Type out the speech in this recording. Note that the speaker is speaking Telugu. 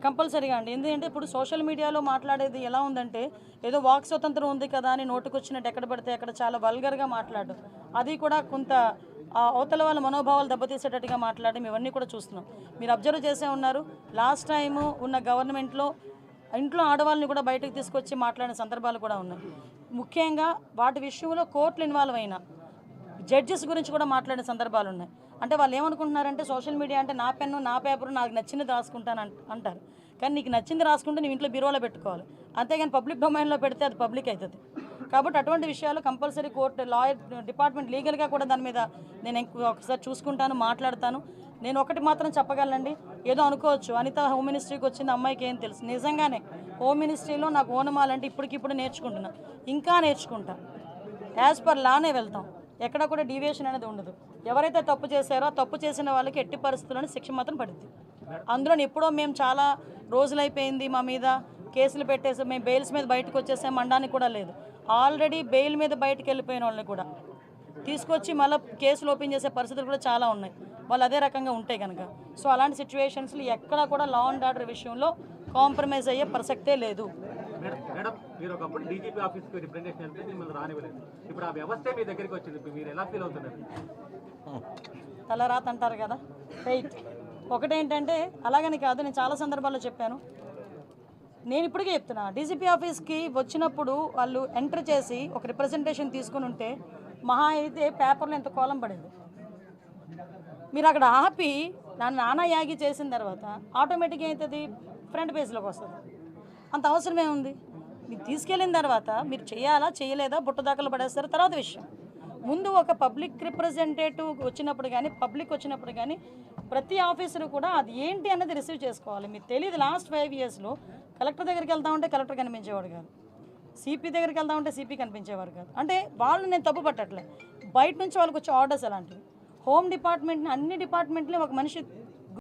కంపల్సరీగా అండి. ఎందుకంటే ఇప్పుడు సోషల్ మీడియాలో మాట్లాడేది ఎలా ఉందంటే ఏదో వాక్ స్వతంత్రం ఉంది కదా అని నోటుకొచ్చినట్టు ఎక్కడ పడితే అక్కడ చాలా వల్గర్గా మాట్లాడడం, అది కూడా కొంత అవతల వాళ్ళ మనోభావాలు దెబ్బతీసేటట్టుగా మాట్లాడడం, ఇవన్నీ కూడా చూస్తున్నాం. మీరు అబ్జర్వ్ చేసే ఉన్నారు, లాస్ట్ టైము ఉన్న గవర్నమెంట్లో ఇంట్లో ఆడవాళ్ళని కూడా బయటకు తీసుకొచ్చి మాట్లాడిన సందర్భాలు కూడా ఉన్నాయి. ముఖ్యంగా వాటి విషయంలో కోర్టులు ఇన్వాల్వ్ అయినా జడ్జెస్ గురించి కూడా మాట్లాడిన సందర్భాలు ఉన్నాయి. అంటే వాళ్ళు ఏమనుకుంటున్నారంటే సోషల్ మీడియా అంటే నా పెన్ను నా పేపరు నాకు నచ్చింది రాసుకుంటాను అంటారు. కానీ నీకు నచ్చింది రాసుకుంటే నువ్వు ఇంట్లో బీరోలో పెట్టుకోవాలి, అంతేగాని పబ్లిక్ డొమైన్లో పెడితే అది పబ్లిక్ అవుతుంది. కాబట్టి అటువంటి విషయాలు కంపల్సరీ కోర్టు లాయర్ డిపార్ట్మెంట్ లీగల్గా కూడా దాని మీద నేను ఒకసారి చూసుకుంటాను, మాట్లాడతాను. నేను ఒకటి మాత్రం చెప్పగలనండి, ఏదో అనుకోవచ్చు అనిత హోమ్ మినిస్ట్రీకి వచ్చింది అమ్మాయికి ఏం తెలుసు. నిజంగానే హోమ్ మినిస్ట్రీలో నాకు ఓనమాలంటే ఇప్పటికిప్పుడు నేర్చుకుంటున్నా, ఇంకా నేర్చుకుంటా. యాజ్ పర్ లానే వెళ్తాం, ఎక్కడ కూడా డీవియేషన్ అనేది ఉండదు. ఎవరైతే తప్పు చేశారో తప్పు చేసిన వాళ్ళకి ఎట్టి పరిస్థితుల్లోనే శిక్ష మాత్రం పడుద్ది. అందులో ఎప్పుడో మేము చాలా రోజులైపోయింది మా మీద కేసులు పెట్టేసి మేము బెయిల్స్ మీద బయటకు వచ్చేసాం అనడానికి కూడా లేదు. ఆల్రెడీ బెయిల్ మీద బయటకు వెళ్ళిపోయిన వాళ్ళని కూడా తీసుకొచ్చి మళ్ళీ కేసులు ఓపెన్ చేసే పరిస్థితులు కూడా చాలా ఉన్నాయి, వాళ్ళు అదే రకంగా ఉంటాయి కనుక. సో అలాంటి సిచ్యువేషన్స్లో ఎక్కడా కూడా లా అండ్ ఆర్డర్ విషయంలో కాంప్రమైజ్ అయ్యే ప్రసక్తే లేదు. మేడం, మీరు ఒకప్పుడు డీజీపీ ఆఫీస్కి రిప్రజెంటేషన్ వెళ్తే మిమ్మల్ని రానివ్వలేదు. ఇప్పుడు ఆ వ్యవస్థే మీ దగ్గరికి వచ్చింది, మీరు ఎలా ఫీల్ అవుతున్నారు? తలరాత అంటారు కదా, రైట్. ఒకటేంటంటే అలాగని కాదు, నేను చాలా సందర్భాల్లో చెప్పాను, నేను ఇప్పటికే చెప్తున్నా, డీజీపీ ఆఫీస్కి వచ్చినప్పుడు వాళ్ళు ఎంటర్ చేసి ఒక రిప్రజెంటేషన్ తీసుకుని ఉంటే మహా అయితే పేపర్లో ఎంత కోలం పడేది. మీరు అక్కడ ఆపి నానా యాగి చేసిన తర్వాత ఆటోమేటిక్గా అవుతుంది, ఫ్రంట్ పేజ్లోకి వస్తుంది. అంత అవసరం ఏముంది? మీరు తీసుకెళ్ళిన తర్వాత మీరు చేయాలా చేయలేదా బుట్ట దాఖలు పడేస్తారు, తర్వాత విషయం. ముందు ఒక పబ్లిక్ రిప్రజెంటేటివ్ వచ్చినప్పుడు కానీ పబ్లిక్ వచ్చినప్పుడు కానీ ప్రతి ఆఫీసరు కూడా అది ఏంటి అన్నది రిసీవ్ చేసుకోవాలి. మీకు తెలియదు, లాస్ట్ 5 yearsలో కలెక్టర్ దగ్గరికి వెళ్తా ఉంటే కలెక్టర్ కనిపించేవాడు కాదు, సిపి దగ్గరికి వెళ్తా ఉంటే సిపి కనిపించేవారు కాదు. అంటే వాళ్ళు నేను తప్పు పట్టట్లే, బయట నుంచి వాళ్ళకి వచ్చే ఆర్డర్స్ అలాంటివి. హోమ్ డిపార్ట్మెంట్ని అన్ని డిపార్ట్మెంట్ని ఒక మనిషి